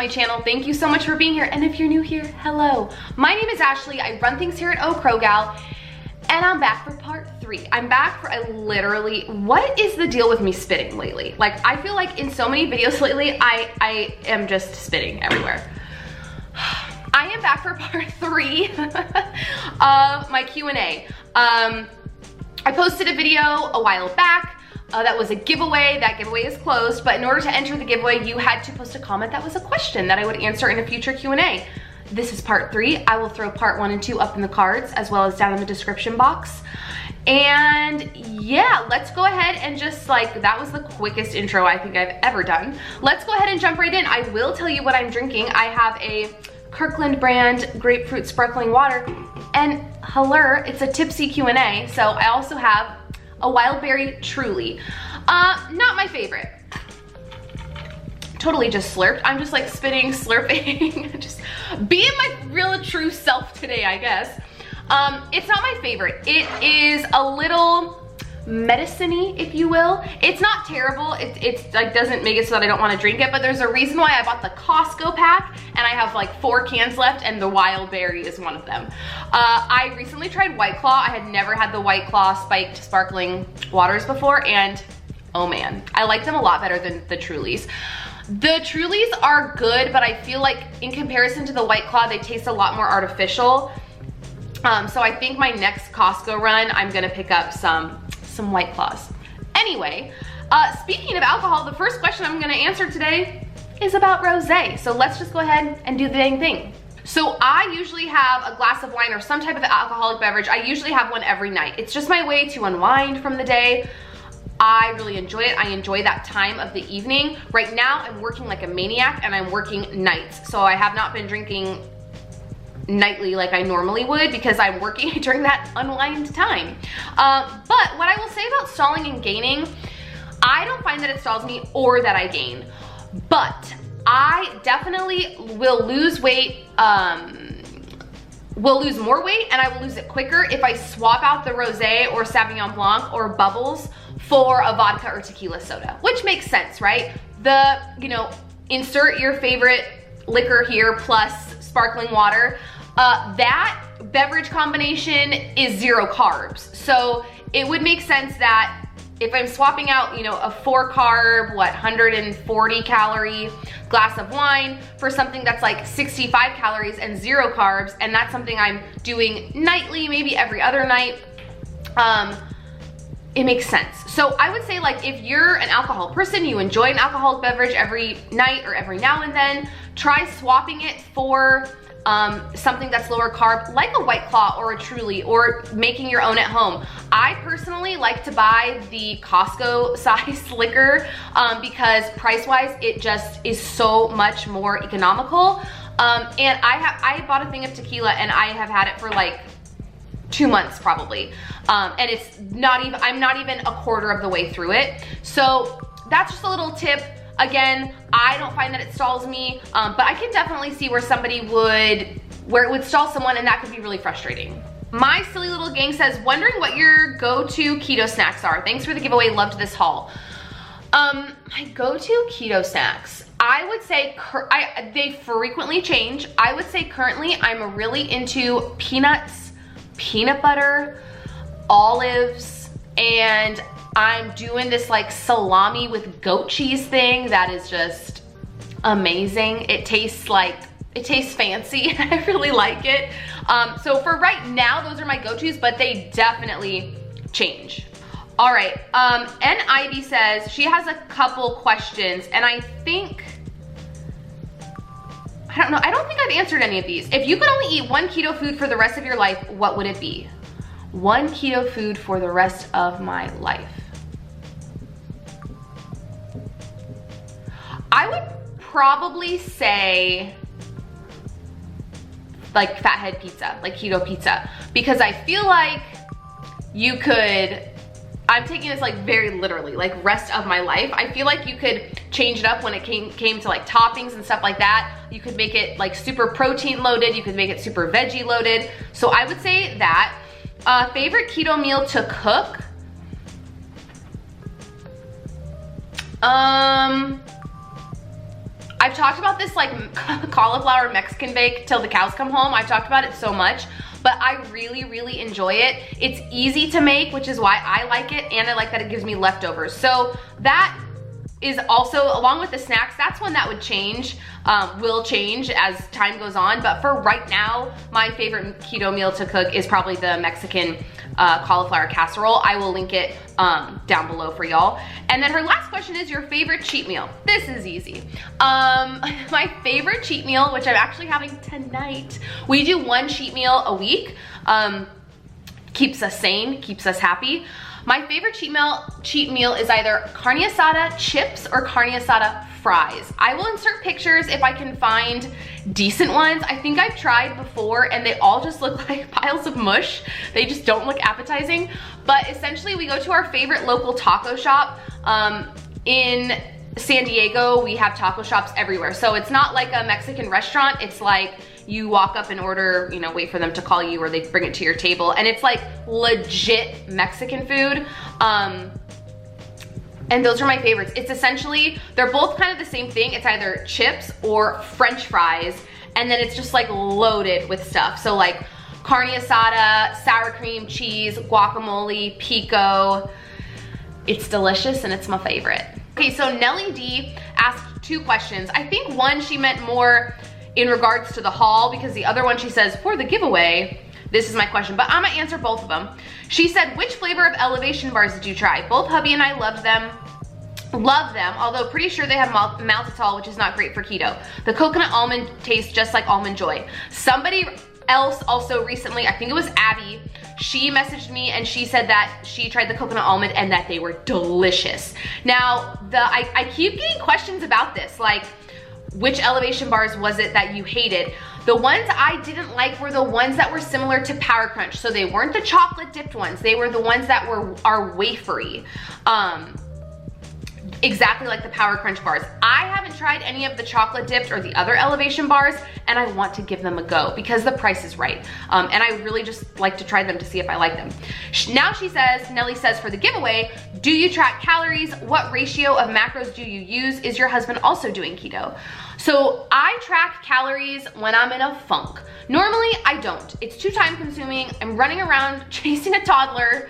my channel. Thank you so much for being here. And if you're new here, hello. My name is Ashley. I run things here at Oh Crow Gal, and I'm back for part 3. I'm back for what is the deal with me spitting lately? Like, I feel like in so many videos lately, I am just spitting everywhere. I am back for part 3 of my Q&A. I posted a video a while back. That was a giveaway. That giveaway is closed, but in order to enter the giveaway, you had to post a comment that was a question that I would answer in a future Q&A. This is part 3. I will throw part 1 and 2 up in the cards as well as down in the description box. And yeah, let's go ahead and just that was the quickest intro I think I've ever done. Let's go ahead and jump right in. I will tell you what I'm drinking. I have a Kirkland brand grapefruit sparkling water, and hello, it's a Tipsy Q&A. So I also have a wild berry Truly. Not my favorite. Totally just slurped. I'm just like spitting, slurping, just being my real true self today, I guess. It's not my favorite. It is a little medicine-y, if you will. It's not terrible. It's like doesn't make it so that I don't want to drink it, but there's a reason why I bought the Costco pack, and I have like 4 cans left, and the wild berry is one of them. I recently tried White Claw. I had never had the White Claw spiked sparkling waters before, and oh man, I like them a lot better than the Trulies. The Trulies are good, but I feel like in comparison to the White Claw, they taste a lot more artificial. So I think my next Costco run, I'm gonna pick up some White Claws. Anyway, speaking of alcohol, the first question I'm gonna answer today is about rosé. So let's just go ahead and do the dang thing. So I usually have a glass of wine or some type of alcoholic beverage. I usually have one every night. It's just my way to unwind from the day. I really enjoy it. I enjoy that time of the evening. Right now, I'm working like a maniac, and I'm working nights. So I have not been drinking nightly like I normally would because I'm working during that unwind time. But what I will say about stalling and gaining, I don't find that it stalls me or that I gain, but I definitely will lose weight, will lose more weight, and I will lose it quicker if I swap out the rosé or Sauvignon Blanc or Bubbles for a vodka or tequila soda, which makes sense, right? Insert your favorite liquor here plus sparkling water. That beverage combination is 0 carbs. So it would make sense that if I'm swapping out, a 4 carb, 140 calorie glass of wine for something that's like 65 calories and 0 carbs, and that's something I'm doing nightly, maybe every other night, it makes sense. So I would say, like, if you're an alcohol person, you enjoy an alcoholic beverage every night or every now and then, try swapping it for something that's lower carb, like a White Claw or a Truly, or making your own at home. I personally like to buy the Costco size liquor because price-wise, it just is so much more economical. And I bought a thing of tequila, and I have had it for like 2 months probably. And it's not even, I'm not even a quarter of the way through it. So that's just a little tip. Again, I don't find that it stalls me, but I can definitely see where where it would stall someone, and that could be really frustrating. My silly little gang says, wondering what your go-to keto snacks are. Thanks for the giveaway, loved this haul. My go-to keto snacks, I would say, they frequently change. I would say currently I'm really into peanuts, peanut butter, olives, and I'm doing this like salami with goat cheese thing that is just amazing. It tastes fancy. I really like it. So for right now, those are my go-tos, but they definitely change. All right, N. Ivy says she has a couple questions, and I don't know, I don't think I've answered any of these. If you could only eat one keto food for the rest of your life, what would it be? One keto food for the rest of my life. I would probably say like fathead pizza, like keto pizza, because I feel like you could, I'm taking this like very literally, like rest of my life. I feel like you could change it up when it came to like toppings and stuff like that. You could make it like super protein loaded. You could make it super veggie loaded. So I would say that. Favorite keto meal to cook? I I've talked about this like cauliflower Mexican bake till the cows come home. I've talked about it so much, but I really, really enjoy it. It's easy to make, which is why I like it, and I like that it gives me leftovers. So that is also, along with the snacks, that's one that would change, will change as time goes on. But for right now, my favorite keto meal to cook is probably the Mexican cauliflower casserole. I will link it down below for y'all. And then her last question is your favorite cheat meal. This is easy. My favorite cheat meal, which I'm actually having tonight, we do one cheat meal a week. Keeps us sane, keeps us happy. My favorite cheat meal is either carne asada chips or carne asada fries. I will insert pictures if I can find decent ones. I think I've tried before and they all just look like piles of mush. They just don't look appetizing. But essentially we go to our favorite local taco shop. In San Diego, we have taco shops everywhere. So it's not like a Mexican restaurant. It's like you walk up and order, you know, wait for them to call you or they bring it to your table. And it's like legit Mexican food. And those are my favorites. It's essentially, they're both kind of the same thing. It's either chips or French fries. And then it's just like loaded with stuff. So like carne asada, sour cream, cheese, guacamole, pico. It's delicious and it's my favorite. Okay, so Nellie D asked 2 questions. I think one, she meant more in regards to the haul, because the other one she says, for the giveaway, this is my question, but I'm gonna answer both of them. She said, which flavor of elevation bars did you try? Both hubby and I loved them. Love them, although pretty sure they have maltitol, which is not great for keto. The coconut almond tastes just like Almond Joy. Somebody else also recently, I think it was Abby, she messaged me and she said that she tried the coconut almond and that they were delicious. Now, I keep getting questions about this, like, which elevation bars was it that you hated? The ones I didn't like were the ones that were similar to Power Crunch. So they weren't the chocolate dipped ones. They were the ones that are wafery. Exactly like the Power Crunch bars. I haven't tried any of the chocolate dipped or the other elevation bars, and I want to give them a go because the price is right. And I really just like to try them to see if I like them. Now she says, Nellie says, for the giveaway, do you track calories? What ratio of macros do you use? Is your husband also doing keto? So I track calories when I'm in a funk. Normally I don't. It's too time consuming. I'm running around chasing a toddler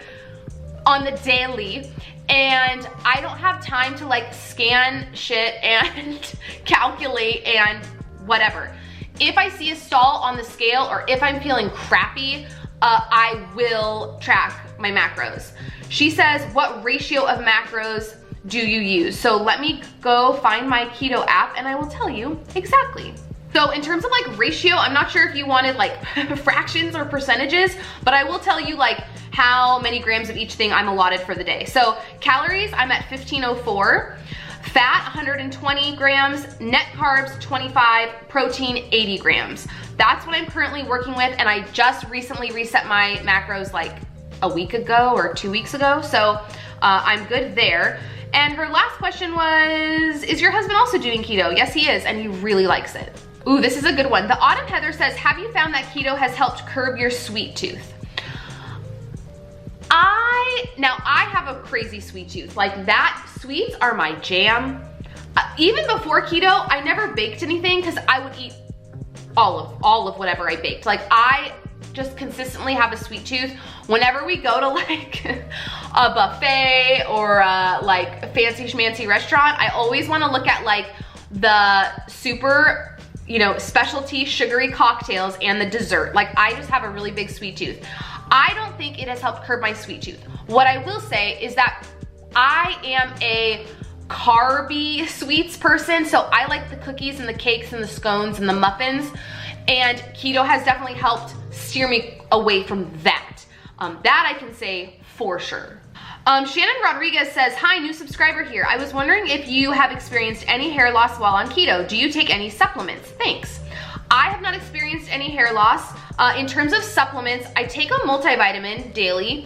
on the daily, and I don't have time to like scan shit and calculate and whatever. If I see a stall on the scale or if I'm feeling crappy, I will track my macros. She says, what ratio of macros do you use? So let me go find my keto app and I will tell you exactly. So in terms of like ratio, I'm not sure if you wanted like fractions or percentages, but I will tell you like how many grams of each thing I'm allotted for the day. So calories, I'm at 1504, fat 120 grams, net carbs 25, protein 80 grams. That's what I'm currently working with, and I just recently reset my macros like a week ago or 2 weeks ago, so I'm good there. And her last question was, is your husband also doing keto? Yes, he is, and he really likes it. Ooh, this is a good one. The Autumn Heather says, have you found that keto has helped curb your sweet tooth? Now I have a crazy sweet tooth. Like that, sweets are my jam. Even before keto, I never baked anything because I would eat all of whatever I baked. Like I just consistently have a sweet tooth. Whenever we go to like a buffet or like a fancy schmancy restaurant, I always want to look at like the super, you know, specialty sugary cocktails and the dessert. Like I just have a really big sweet tooth. I don't think it has helped curb my sweet tooth. What I will say is that I am a carby sweets person, so I like the cookies and the cakes and the scones and the muffins, and keto has definitely helped steer me away from that. That I can say for sure. Shannon Rodriguez says, hi, new subscriber here. I was wondering if you have experienced any hair loss while on keto. Do you take any supplements? Thanks. I have not experienced any hair loss. In terms of supplements, I take a multivitamin daily,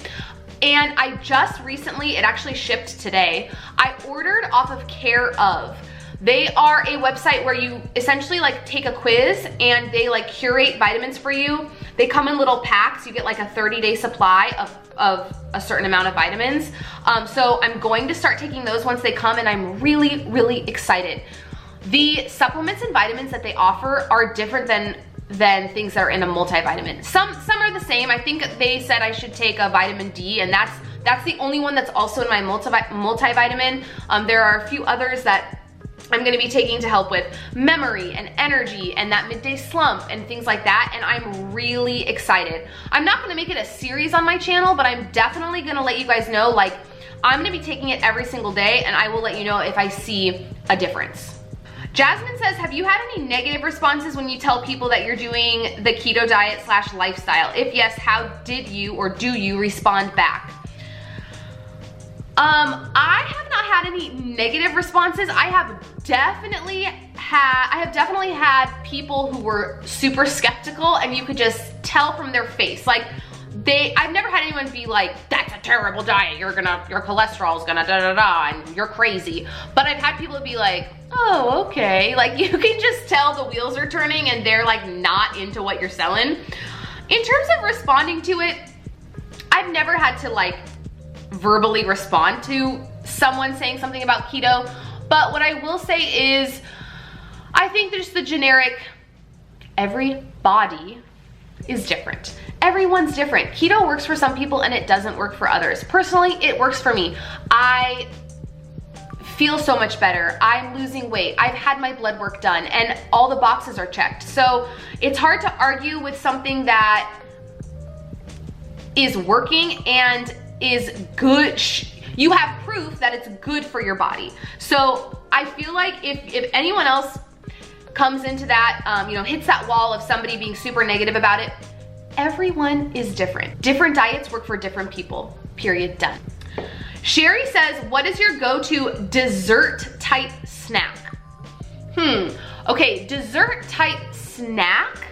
and I just recently, it actually shipped today, I ordered off of Care Of. They are a website where you essentially like take a quiz and they like curate vitamins for you. They come in little packs. You get like a 30-day supply of a certain amount of vitamins. So I'm going to start taking those once they come, and I'm really, really excited. The supplements and vitamins that they offer are different than things that are in a multivitamin. Some are the same. I think they said I should take a vitamin D, and that's the only one that's also in my multivitamin. There are a few others that I'm gonna be taking to help with memory and energy and that midday slump and things like that, and I'm really excited. I'm not gonna make it a series on my channel, but I'm definitely gonna let you guys know, like, I'm gonna be taking it every single day, and I will let you know if I see a difference. Jasmine says, have you had any negative responses when you tell people that you're doing the keto diet / lifestyle? If yes, how did you or do you respond back? I have not had any negative responses. I have definitely had people who were super skeptical, and you could just tell from their face. Like, I've never had anyone be like, that's a terrible diet, your cholesterol's gonna da-da-da, and you're crazy. But I've had people be like, oh, okay. Like, you can just tell the wheels are turning and they're like not into what you're selling. In terms of responding to it, I've never had to like verbally respond to someone saying something about keto. But what I will say is, I think there's the generic, every body is different. Everyone's different. Keto works for some people and it doesn't work for others. Personally, it works for me. I feel so much better. I'm losing weight. I've had my blood work done and all the boxes are checked. So it's hard to argue with something that is working and is good. You have proof that it's good for your body. So I feel like if anyone else comes into that, hits that wall of somebody being super negative about it, everyone is different. Different diets work for different people, period, done. Sherry says, what is your go-to dessert type snack? Okay, dessert type snack.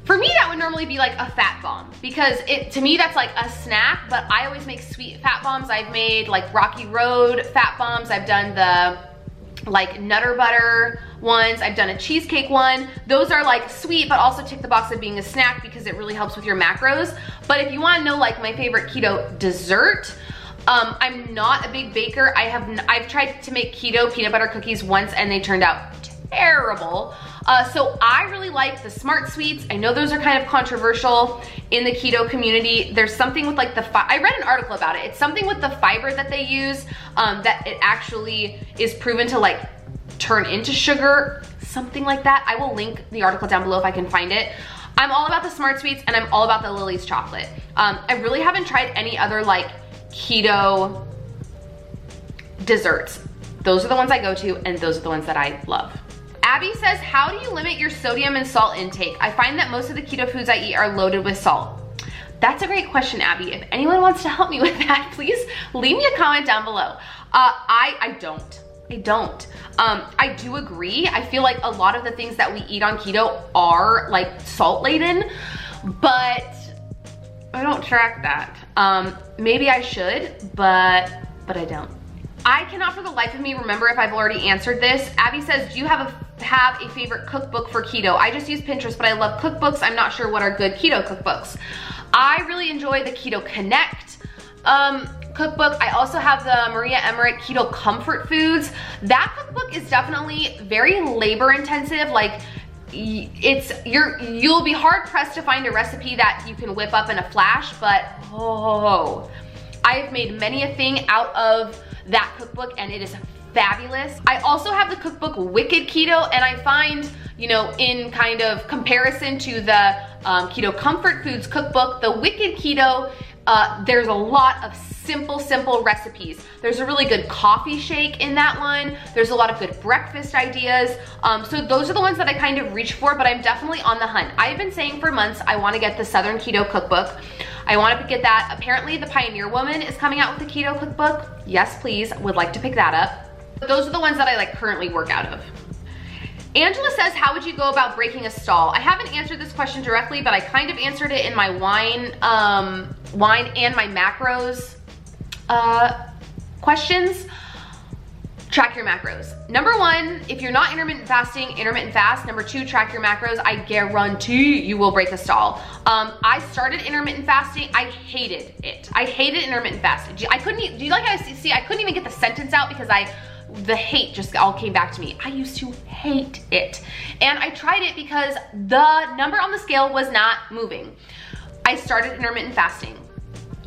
For me, that would normally be like a fat bomb, because to me that's like a snack, but I always make sweet fat bombs. I've made like Rocky Road fat bombs. I've done the like Nutter Butter ones. I've done a cheesecake one. Those are like sweet, but also tick the box of being a snack because it really helps with your macros. But if you wanna know like my favorite keto dessert, I'm not a big baker. I've tried to make keto peanut butter cookies once and they turned out terrible. So I really like the Smart Sweets. I know those are kind of controversial in the keto community. There's something with like I read an article about it. It's something with the fiber that they use, that it actually is proven to like turn into sugar, something like that. I will link the article down below if I can find it. I'm all about the Smart Sweets and I'm all about the Lily's chocolate. I really haven't tried any other like keto desserts. Those are the ones I go to and those are the ones that I love. Abby says, how do you limit your sodium and salt intake? I find that most of the keto foods I eat are loaded with salt. That's a great question, Abby. If anyone wants to help me with that, please leave me a comment down below. I don't. I do agree. I feel like a lot of the things that we eat on keto are like salt laden, but I don't track that. Maybe I should, but I don't. I cannot for the life of me remember if I've already answered this. Abby says, do you have a favorite cookbook for keto? I just use Pinterest, but I love cookbooks. I'm not sure what are good keto cookbooks. I really enjoy the Keto Connect cookbook. I also have the Maria Emmerich Keto Comfort Foods. That cookbook is definitely very labor intensive. Like, you'll be hard pressed to find a recipe that you can whip up in a flash, but I've made many a thing out of that cookbook and it is fabulous. I also have the cookbook Wicked Keto, and I find, in kind of comparison to the Keto Comfort Foods cookbook, the Wicked Keto, there's a lot of simple recipes. There's a really good coffee shake in that one. There's a lot of good breakfast ideas. So those are the ones that I kind of reach for, but I'm definitely on the hunt. I've been saying for months, I wanna get the Southern Keto Cookbook. I wanna get that. Apparently the Pioneer Woman is coming out with a keto cookbook. Yes, please, would like to pick that up. But those are the ones that I like currently work out of. Angela says, how would you go about breaking a stall? I haven't answered this question directly, but I kind of answered it in my wine and my macros questions. Track your macros. Number one, if you're not intermittent fasting, intermittent fast. Number two, track your macros. I guarantee you will break a stall. I started intermittent fasting. I hated it. I hated intermittent fasting. I couldn't eat, do you like how I see? I couldn't even get the sentence out because I the hate just all came back to me. I used to hate it. And I tried it because the number on the scale was not moving. I started intermittent fasting,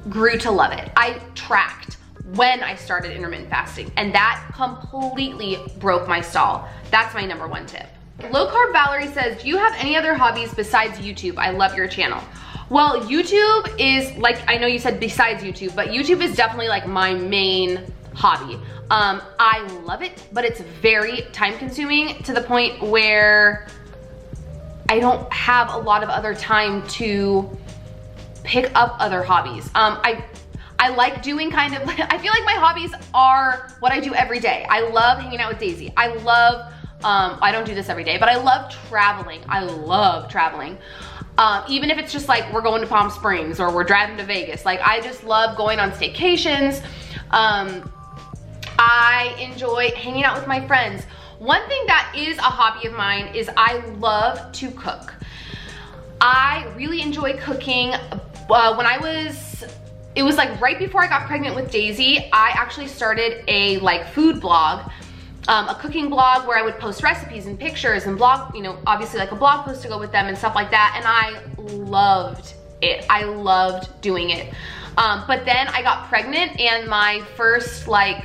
grew to love it. I tracked when I started intermittent fasting, and that completely broke my stall. That's my number one tip. Low Carb Valerie says, do you have any other hobbies besides YouTube? I love your channel. Well, YouTube is like, I know you said besides YouTube, but YouTube is definitely like my main hobby. I love it, but it's very time consuming to the point where I don't have a lot of other time to pick up other hobbies. I like doing kind of, I feel like my hobbies are what I do every day. I love hanging out with Daisy. I love, I don't do this every day, but I love traveling. I love traveling. Even if it's just like we're going to Palm Springs or we're driving to Vegas. Like I just love going on staycations. I enjoy hanging out with my friends. One thing that is a hobby of mine is I love to cook. I really enjoy cooking. It was like right before I got pregnant with Daisy, I actually started a like food blog, a cooking blog where I would post recipes and pictures and blog, you know, obviously like a blog post to go with them and stuff like that. And I loved it. I loved doing it. But then I got pregnant and my first like,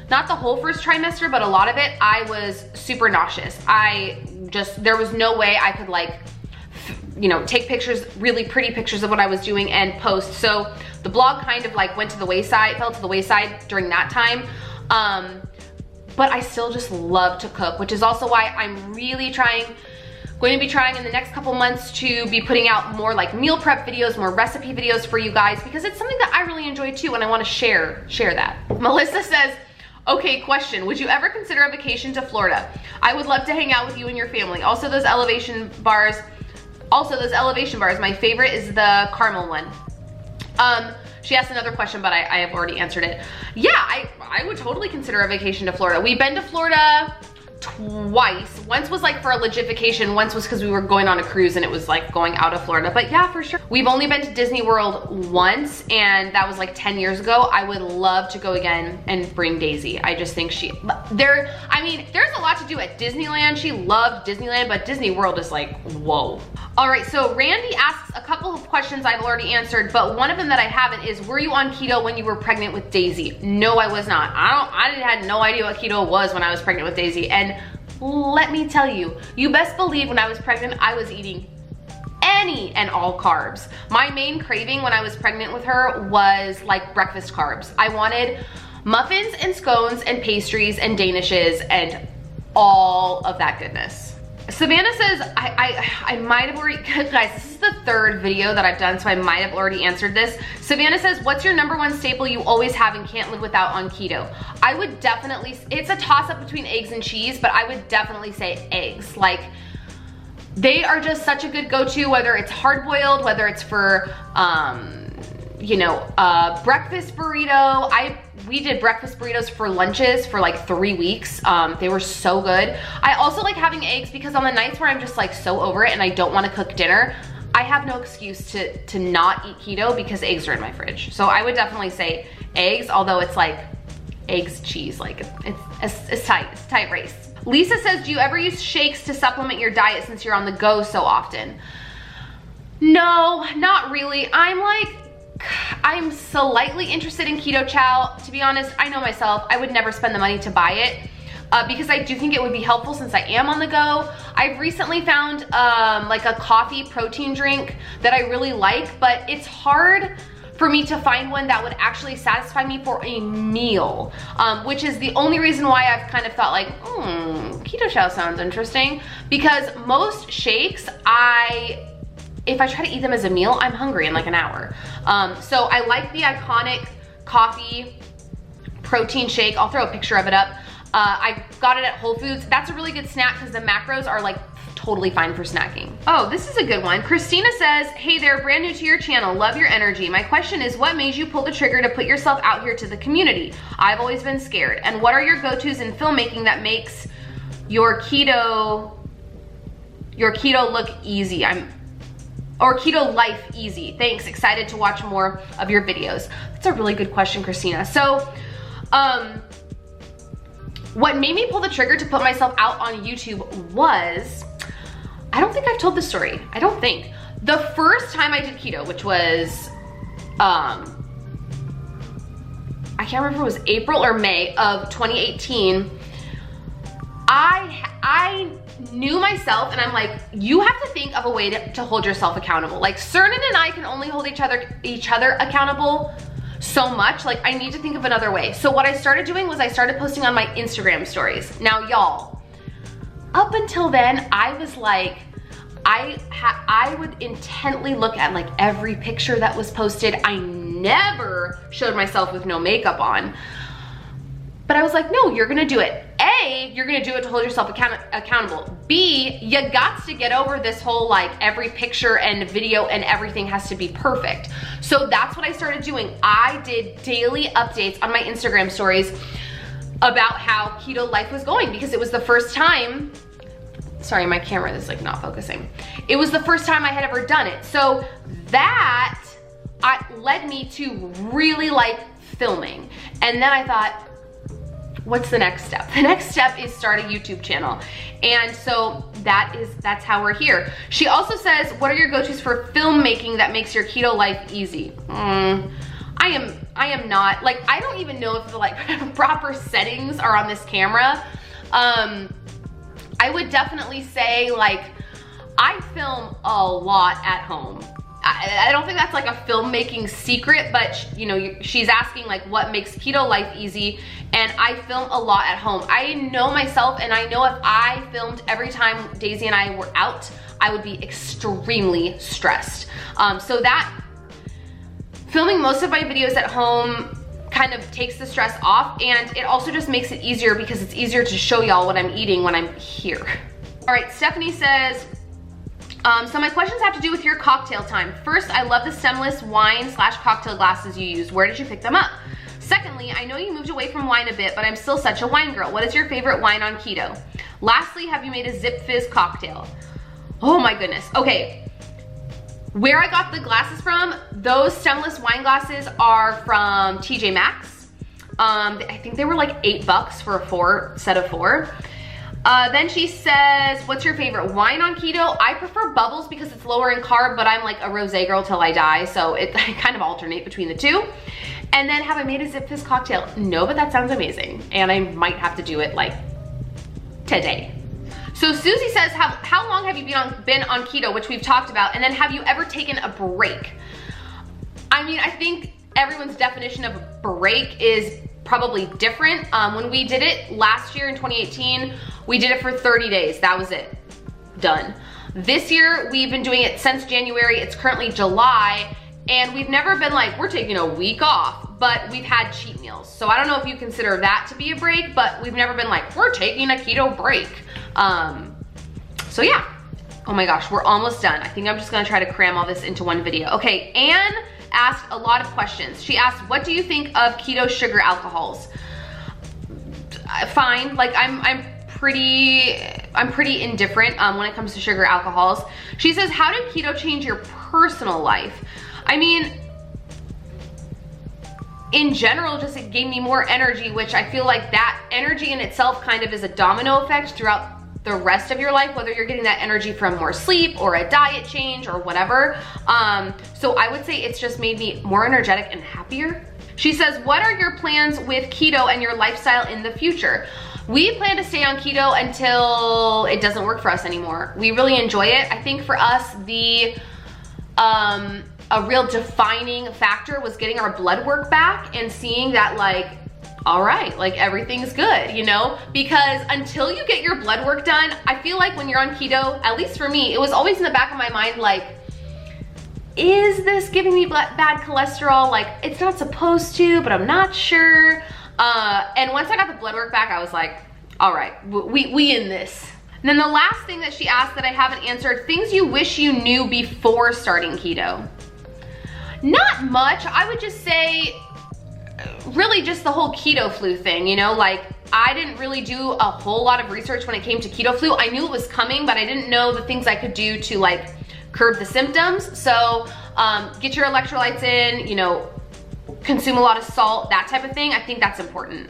not the whole first trimester, but a lot of it, I was super nauseous. There was no way I could like, you know, take pictures, really pretty pictures of what I was doing and post. So the blog kind of like went to the wayside, fell to the wayside during that time. But I still just love to cook, which is also why I'm really going to be trying in the next couple months to be putting out more like meal prep videos, more recipe videos for you guys, because it's something that I really enjoy too, and I want to share that. Melissa says, okay, question, would you ever consider a vacation to Florida? I would love to hang out with you and your family. Also those elevation bars, my favorite is the caramel one. She asked another question, but I have already answered it. Yeah, I would totally consider a vacation to Florida. We've been to Florida twice. Once was like for a legit vacation. Once was because we were going on a cruise and it was like going out of Florida. But yeah, for sure. We've only been to Disney World once, and that was like 10 years ago. I would love to go again and bring Daisy. I just think there's a lot to do at Disneyland. She loved Disneyland, but Disney World is like, whoa. All right, so Randy asks a couple of questions I've already answered, but one of them that I haven't is, were you on keto when you were pregnant with Daisy? No, I was not. I had no idea what keto was when I was pregnant with Daisy. And let me tell you, you best believe when I was pregnant, I was eating any and all carbs. My main craving when I was pregnant with her was like breakfast carbs. I wanted muffins and scones and pastries and danishes and all of that goodness. Savannah says, I might have already, guys, this is the third video that I've done, so I might have already answered this. Savannah says, what's your number one staple you always have and can't live without on keto? I would definitely, it's a toss up between eggs and cheese, but I would definitely say eggs. Like, they are just such a good go-to, whether it's hard boiled, whether it's for, you know, breakfast burrito. We did breakfast burritos for lunches for like 3 weeks. They were so good. I also like having eggs because on the nights where I'm just like so over it and I don't want to cook dinner, I have no excuse to not eat keto because eggs are in my fridge. So I would definitely say eggs, although it's like eggs, cheese, like it's tight, it's a tight race. Lisa says, do you ever use shakes to supplement your diet since you're on the go so often? No, not really. I'm slightly interested in keto chow. To be honest, I know myself, I would never spend the money to buy it because I do think it would be helpful since I am on the go. I've recently found like a coffee protein drink that I really like, but it's hard for me to find one that would actually satisfy me for a meal, which is the only reason why I've kind of thought like, keto chow sounds interesting, because most shakes, if I try to eat them as a meal, I'm hungry in like an hour. So I like the Iconic coffee protein shake. I'll throw a picture of it up. I got it at Whole Foods. That's a really good snack because the macros are like totally fine for snacking. Oh, this is a good one. Christina says, hey there, brand new to your channel, love your energy. My question is, what made you pull the trigger to put yourself out here to the community? I've always been scared. And what are your go-tos in filmmaking that makes your keto look easy? Or keto life easy. Thanks, excited to watch more of your videos. That's a really good question, Christina. So, what made me pull the trigger to put myself out on YouTube was, I don't think I've told this story. I don't think. The first time I did keto, which was, I can't remember if it was April or May of 2018, I knew myself and I'm like, you have to think of a way to hold yourself accountable. Like Cernan and I can only hold each other accountable so much. Like I need to think of another way. So what I started doing was I started posting on my Instagram stories. Now y'all, up until then, I was like, I would intently look at like every picture that was posted. I never showed myself with no makeup on. But I was like, no, you're gonna do it. A, you're gonna do it to hold yourself accountable. B, you got to get over this whole like every picture and video and everything has to be perfect. So that's what I started doing. I did daily updates on my Instagram stories about how keto life was going because it was the first time, sorry, my camera is like not focusing. It was the first time I had ever done it. So that led me to really like filming. And then I thought, what's the next step? The next step is start a YouTube channel. And so that's how we're here. She also says, what are your go-tos for filmmaking that makes your keto life easy? I am not, like, I don't even know if the like proper settings are on this camera. I would definitely say like, I film a lot at home. I don't think that's like a filmmaking secret, but you know, she's asking like what makes keto life easy, and I film a lot at home. I know myself, and I know if I filmed every time Daisy and I were out, I would be extremely stressed. So that filming most of my videos at home kind of takes the stress off, and it also just makes it easier because it's easier to show y'all what I'm eating when I'm here. All right, Stephanie says, so my questions have to do with your cocktail time. First, I love the stemless wine / cocktail glasses you use. Where did you pick them up? Secondly, I know you moved away from wine a bit, but I'm still such a wine girl. What is your favorite wine on keto? Lastly, have you made a Zip Fizz cocktail? Oh my goodness. Okay, where I got the glasses from, those stemless wine glasses are from TJ Maxx. I think they were like $8 for a set of 4. Then she says, what's your favorite wine on keto? I prefer Bubbles because it's lower in carb, but I'm like a rosé girl till I die, so I kind of alternate between the two. And then, have I made a Zip Fizz cocktail? No, but that sounds amazing, and I might have to do it like today. So Susie says, how long have you been on keto, which we've talked about, and then have you ever taken a break? I mean, I think everyone's definition of a break is probably different. When we did it last year in 2018, we did it for 30 days. That was it. Done. This year, we've been doing it since January. It's currently July, and we've never been like, we're taking a week off, but we've had cheat meals. So I don't know if you consider that to be a break, but we've never been like, we're taking a keto break. So yeah. Oh my gosh, we're almost done. I think I'm just gonna try to cram all this into one video. Okay, Anne asked a lot of questions. She asked, what do you think of keto sugar alcohols? Fine, like I'm pretty indifferent when it comes to sugar alcohols. She says, how did keto change your personal life? I mean, in general, just it gave me more energy, which I feel like that energy in itself kind of is a domino effect throughout the rest of your life, whether you're getting that energy from more sleep or a diet change or whatever. So I would say it's just made me more energetic and happier. She says, what are your plans with keto and your lifestyle in the future? We plan to stay on keto until it doesn't work for us anymore. We really enjoy it. I think for us, a real defining factor was getting our blood work back and seeing that like, all right, like everything's good, you know? Because until you get your blood work done, I feel like when you're on keto, at least for me, it was always in the back of my mind like, is this giving me bad cholesterol? Like, it's not supposed to, but I'm not sure. And once I got the blood work back, I was like, all right, we in this. And then the last thing that she asked that I haven't answered, things you wish you knew before starting keto. Not much. I would just say, really just the whole keto flu thing, you know, like I didn't really do a whole lot of research when it came to keto flu. I knew it was coming, but I didn't know the things I could do to like curb the symptoms. So get your electrolytes in, you know, consume a lot of salt, that type of thing. I think that's important.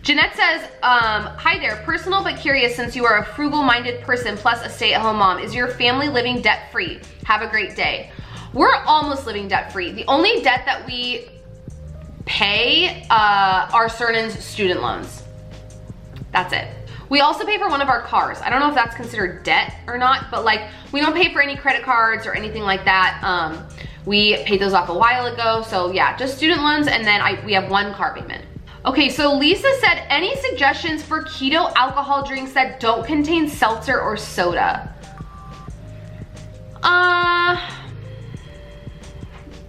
Jeanette says, hi there, personal but curious, since you are a frugal-minded person plus a stay-at-home mom, is your family living debt-free? Have a great day. We're almost living debt-free. The only debt that we pay are Cernan's student loans. That's it. We also pay for one of our cars. I don't know if that's considered debt or not, but like, we don't pay for any credit cards or anything like that. We paid those off a while ago. So yeah, just student loans, and then we have one car payment. Okay, so Lisa said, any suggestions for keto alcohol drinks that don't contain seltzer or soda?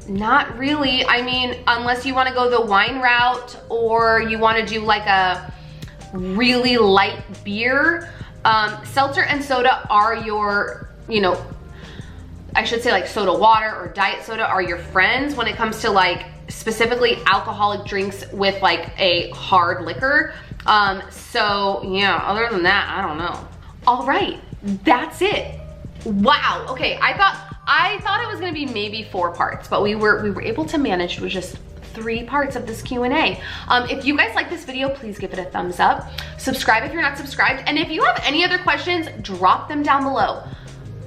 Not really. I mean, unless you wanna go the wine route or you wanna do like a really light beer. Seltzer and soda are your, you know, I should say like soda water or diet soda are your friends when it comes to like specifically alcoholic drinks with like a hard liquor. So yeah, other than that, I don't know. All right, that's it. Wow, okay, I thought it was gonna be maybe 4 parts, but we were able to manage with just 3 parts of this Q&A. If you guys like this video, please give it a thumbs up. Subscribe if you're not subscribed. And if you have any other questions, drop them down below.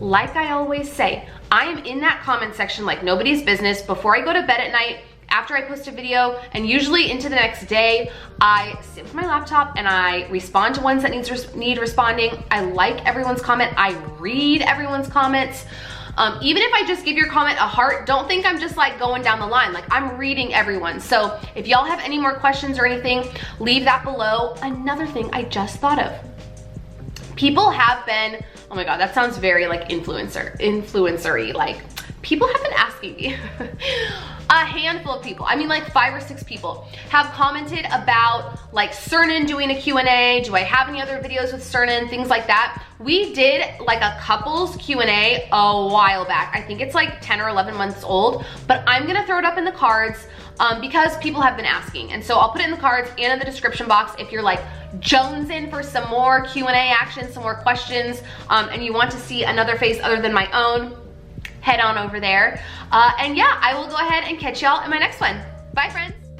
Like I always say, I am in that comment section like nobody's business before I go to bed at night, after I post a video, and usually into the next day. I sit with my laptop and I respond to ones that need responding. I like everyone's comment. I read everyone's comments. Even if I just give your comment a heart, don't think I'm just like going down the line. Like, I'm reading everyone. So if y'all have any more questions or anything, leave that below. Another thing I just thought of. People have been, oh my God, that sounds very like influencer-y. Like, people have been asking me. A handful of people, I mean like 5 or 6 people have commented about like Cernan doing a Q&A. Do I have any other videos with Cernan? Things like that. We did like a couples Q&A a while back. I think it's like 10 or 11 months old, but I'm gonna throw it up in the cards because people have been asking. And so I'll put it in the cards and in the description box if you're like jonesing for some more Q&A action, some more questions, and you want to see another face other than my own, head on over there. And yeah, I will go ahead and catch y'all in my next one. Bye, friends.